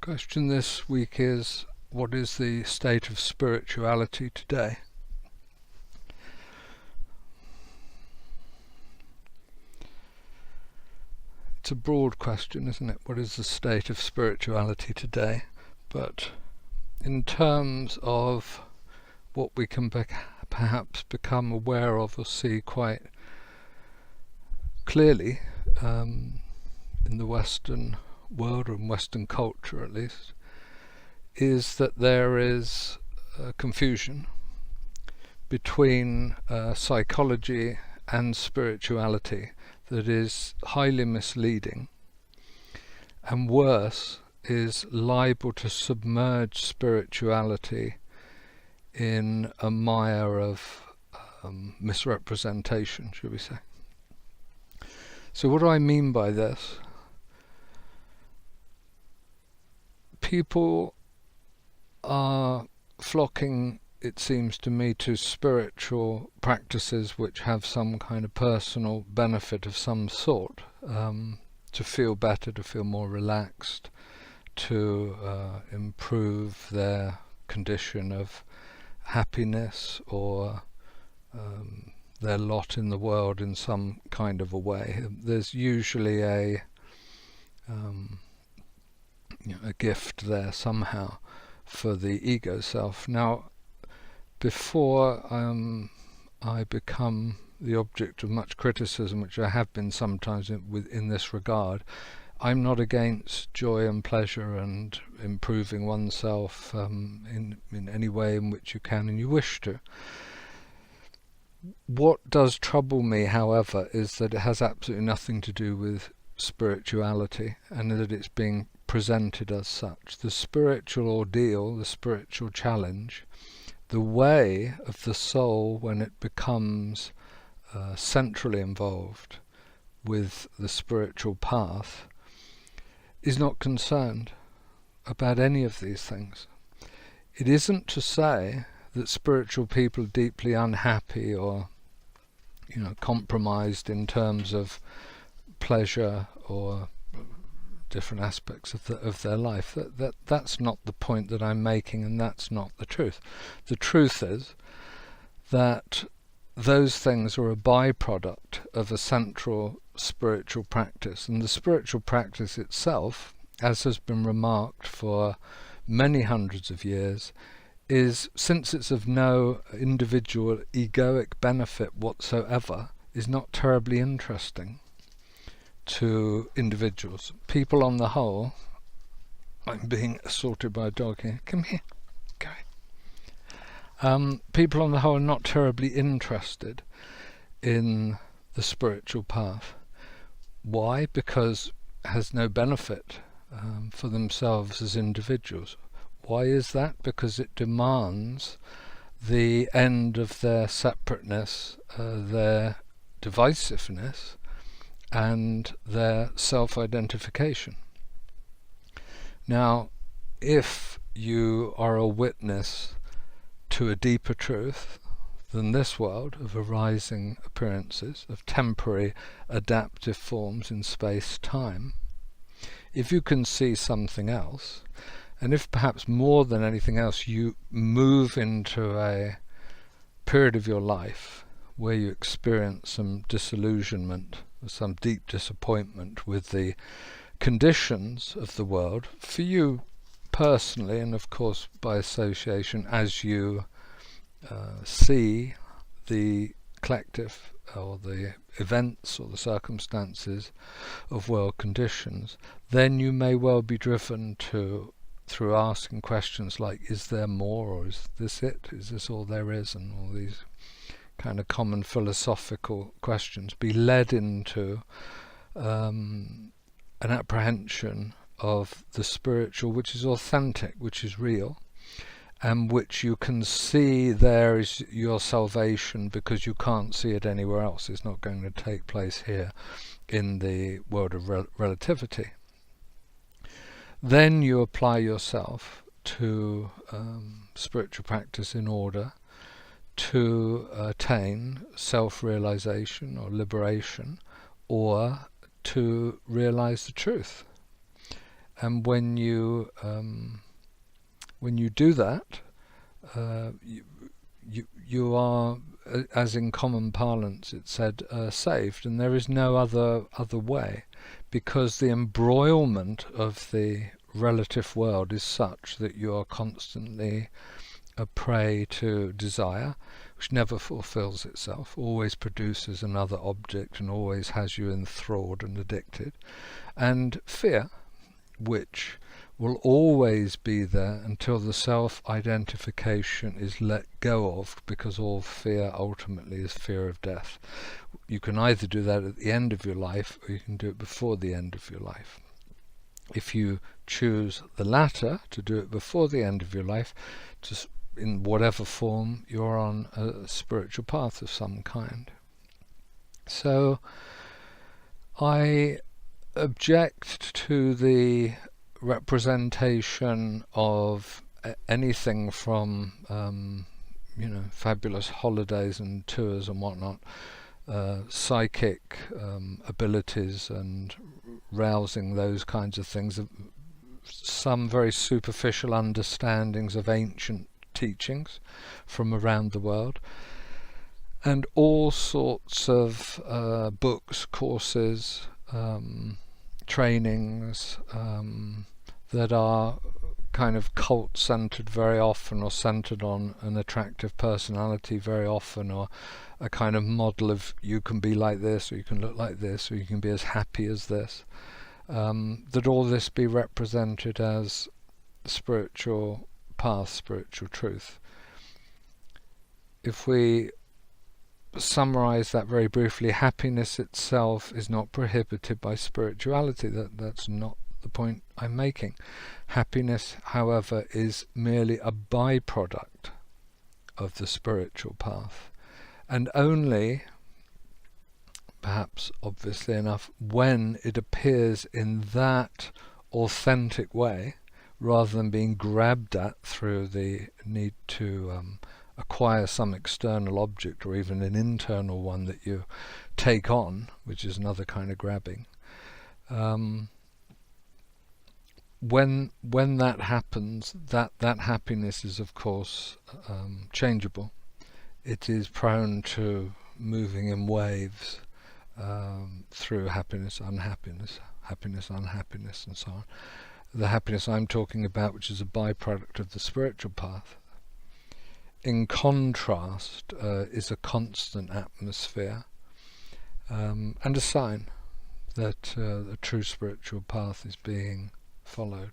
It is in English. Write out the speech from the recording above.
Question this week is, what is the state of spirituality today? It's a broad question, isn't it? What is the state of spirituality today? But in terms of what we can perhaps become aware of or see quite clearly in the Western world, or in Western culture at least, is that there is confusion between psychology and spirituality that is highly misleading, and worse, is liable to submerge spirituality in a mire of misrepresentation, should we say. So what do I mean by this? People are flocking, it seems to me, to spiritual practices which have some kind of personal benefit of some sort, to feel better, to feel more relaxed, to improve their condition of happiness or their lot in the world in some kind of a way. There's usually a gift there somehow for the ego self. Now, before I become the object of much criticism, which I have been sometimes in this regard, I'm not against joy and pleasure and improving oneself in any way in which you can and you wish to. What does trouble me, however, is that it has absolutely nothing to do with spirituality, and that it's being presented as such. The spiritual ordeal, the spiritual challenge, the way of the soul when it becomes centrally involved with the spiritual path, is not concerned about any of these things. It isn't to say that spiritual people are deeply unhappy or compromised in terms of pleasure or different aspects of their life. That's not the point that I'm making, and that's not the truth. The truth is that those things are a byproduct of a central spiritual practice, and the spiritual practice itself, as has been remarked for many hundreds of years, is, since it's of no individual egoic benefit whatsoever, is not terribly interesting to individuals. People on the whole, I'm being assaulted by a dog here, come here, go. People on the whole are not terribly interested in the spiritual path. Why? Because it has no benefit for themselves as individuals. Why is that? Because it demands the end of their separateness, their divisiveness, and their self-identification. Now, if you are a witness to a deeper truth than this world of arising appearances, of temporary adaptive forms in space-time, if you can see something else, and if perhaps more than anything else you move into a period of your life where you experience some disillusionment, some deep disappointment with the conditions of the world, for you personally, and of course by association, as you see the collective or the events or the circumstances of world conditions, then you may well be driven to, through asking questions like, is there more, or is this it? Is this all there is? And all these kind of common philosophical questions, be led into an apprehension of the spiritual, which is authentic, which is real, and which you can see there is your salvation because you can't see it anywhere else. It's not going to take place here in the world of relativity. Then you apply yourself to spiritual practice in order to attain self-realization or liberation, or to realize the truth. And when you do that, you are, as in common parlance it's said, saved, and there is no other way, because the embroilment of the relative world is such that you are constantly a prey to desire, which never fulfills itself, always produces another object and always has you enthralled and addicted, and fear, which will always be there until the self-identification is let go of, because all fear ultimately is fear of death. You can either do that at the end of your life, or you can do it before the end of your life. If you choose the latter, to do it before the end of your life, just in whatever form, you're on a spiritual path of some kind. So I object to the representation of anything from fabulous holidays and tours and whatnot, psychic abilities and rousing those kinds of things, some very superficial understandings of ancient teachings from around the world, and all sorts of books, courses, trainings that are kind of cult-centered very often, or centered on an attractive personality very often, or a kind of model of you can be like this, or you can look like this, or you can be as happy as this, that all this be represented as spiritual path, spiritual truth. If we summarize that very briefly, happiness itself is not prohibited by spirituality. That's not the point I'm making. Happiness, however, is merely a byproduct of the spiritual path, and only, perhaps obviously enough, when it appears in that authentic way, rather than being grabbed at through the need to acquire some external object, or even an internal one that you take on, which is another kind of grabbing. When that happens, that happiness is of course changeable. It is prone to moving in waves through happiness, unhappiness, happiness, unhappiness, and so on. The happiness I'm talking about, which is a byproduct of the spiritual path, in contrast, is a constant atmosphere, and a sign that the true spiritual path is being followed.